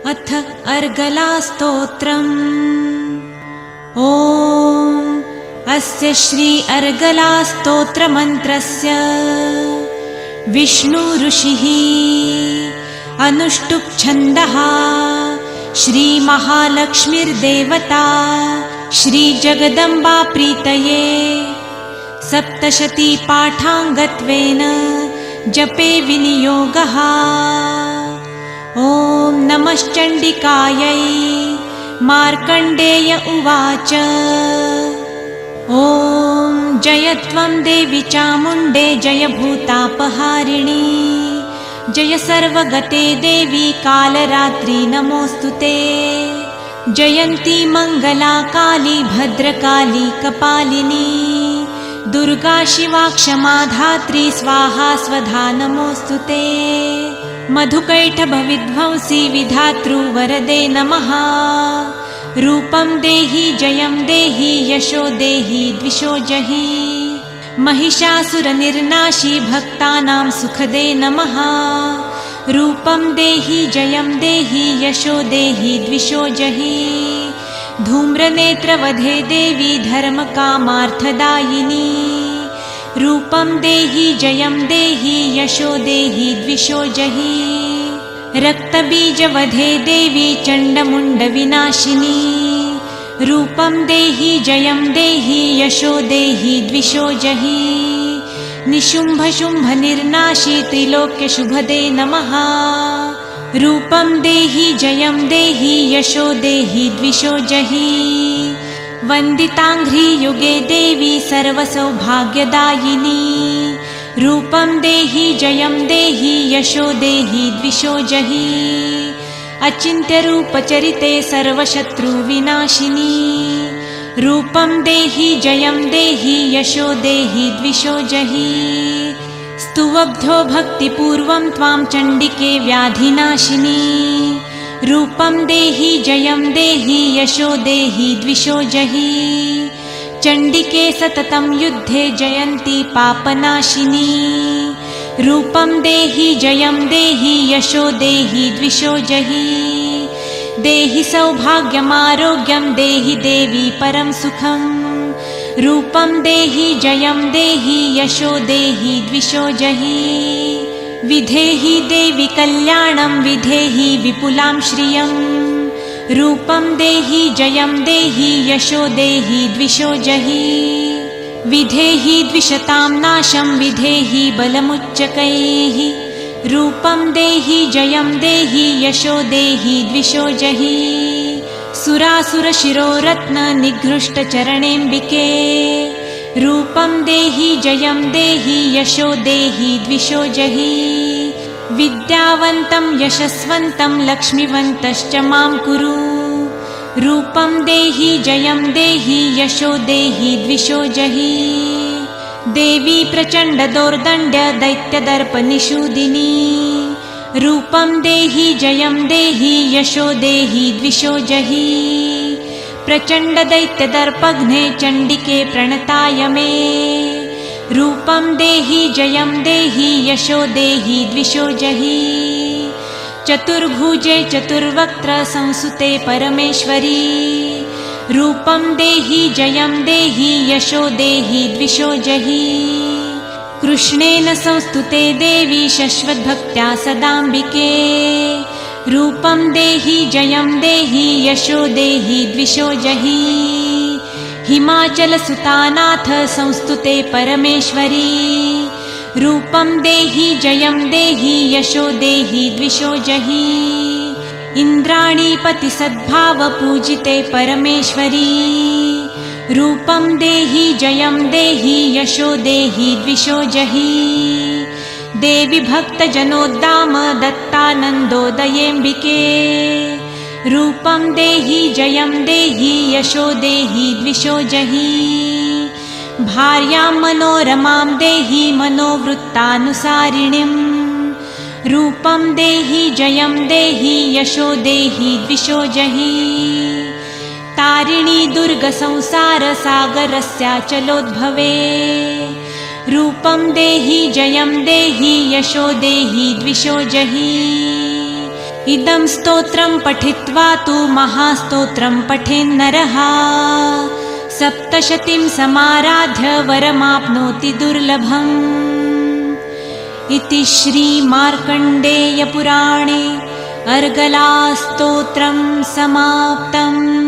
अथ अर्गलास्तोत्रम्। ॐ अस्य श्री अर्गलास्तोत्रमन्त्रस्य विष्णु ऋषिः अनुष्टुप् छन्दः श्रीमहालक्ष्मीर्देवता श्रीजगदम्बा प्रीतये सप्तशती पाठाङ्गत्वेन जपे विनियोगः। ॐ नमश्चण्डिकायै। मार्कण्डेय उवाच। ॐ जय त्वं देवी चामुण्डे जय भूतापहारिणी जय सर्वगते देवी कालरात्रि नमोऽस्तुते। जयन्ती मङ्गला काली भद्रकाली कपालिनी दुर्गा शिवा क्षमा धात्री स्वाहा स्वधा नमोऽस्तुते। मधुकैटभविध्वंसी विधातृ वरदे नमः। रूपं देहि जयं देहि यशो देहि द्विषो जहि। महिषासुरनिर्नाशी भक्तानां सुखदे नमः। रूपं देहि जयं देहि यशो देहि द्विषो जहि। धूम्रनेत्रवधे देवी धर्मकामार्थदायिनी रूपं देहि जयं देहि यशो देहि द्विषो जहि। रक्तबीजवधे देवी चण्डमुण्डविनाशिनी रूपं देहि जयं देहि यशो देहि द्विषो जहि। निशुम्भशुम्भनिर्नाशी त्रिलोक्यशुभदे नमः। रूपं देहि जयं देहि यशो देहि द्विषो जहि। वन्दिताङ्घ्रियुगे देवी सर्वसौभाग्यदायिनी रूपं देहि जयं देहि यशो देहि द्विषो जहि। अचिन्त्यरूपचरिते सर्वशत्रुविनाशिनी रूपं देहि जयं देहि यशो देहि द्विषो जहि। स्तुवब्धो भक्तिपूर्वं त्वां चण्डिके व्याधिनाशिनी रूपं देहि जयं देहि यशो देहि द्विषो जहि। चण्डिके सततं युद्धे जयन्ती पापनाशिनी रूपं देहि जयं देहि यशो देहि द्विषो जहि। देहि सौभाग्यमारोग्यं देहि देवी परं सुखं रूपं देहि जयं देहि यशो देहि द्विषो जहि। विधेहि देवी कल्याणं विधेहि विपुलां श्रियं रूपं देहि जयं देहि यशो देहि द्विषो जहि। विधेहि द्विषतां नाशं विधेहि बलमुच्चकैः रूपं देहि जयं देहि यशो देहि द्विषो जहि। सुरासुरशिरोरत्ननिघृष्टचरणेऽम्बिके रूपं देहि जयं देहि यशो देहि द्विषो जहि। विद्यावन्तं यशस्वन्तं लक्ष्मीवन्तश्च मां कुरु रूपं देहि जयं देहि यशो देहि द्विषो जहि। देवी प्रचण्डदौर्दण्ड्य दैत्यदर्पनिषूदिनी रूपं देहि जयं देहि यशो देहि द्विषो जहि। प्रचण्डदैत्यदर्पघ्ने चण्डिके प्रणताय मे रूपं देहि जयं देहि यशो देहि द्विषो जहि। चतुर्भुजे चतुर्वक्त्र संसुते परमेश्वरी रूपं देहि जयं देहि यशो देहि द्विषो जहि। कृष्णेन संस्तुते देवी शश्वद्भक्त्या सदाम्बिके रूपं देहि जयं देहि यशो देहि द्विषो जहि। हिमाचलसुतानाथ संस्तुते परमेश्वरी रूपं देहि जयं देहि यशो देहि द्विषो जहि। इन्द्राणीपतिसद्भावपूजिते परमेश्वरी रूपं देहि जयं देहि यशो देहि द्विषो जहि। देवी भक्तजनोद्दाम दत्तानन्दोदयेऽम्बिके रूपं देहि जयं देहि यशो देहि द्विषो जहि। भार्यां मनोरमां देहि मनोवृत्तानुसारिणीं रूपं देहि जयं देहि यशो देहि द्विषो जहि। तारिणी दुर्गसंसारसागरस्याचलोद्भवे रूपं देहि जयं देहि यशो देहि द्विषो जहि। इदं स्तोत्रं पठित्वा तु महास्तोत्रं पठेन्नरः सप्तशतीं समाराध्य वरमाप्नोति दुर्लभम्। इति श्रीमार्कण्डेयपुराणे अर्गलास्तोत्रं समाप्तम्।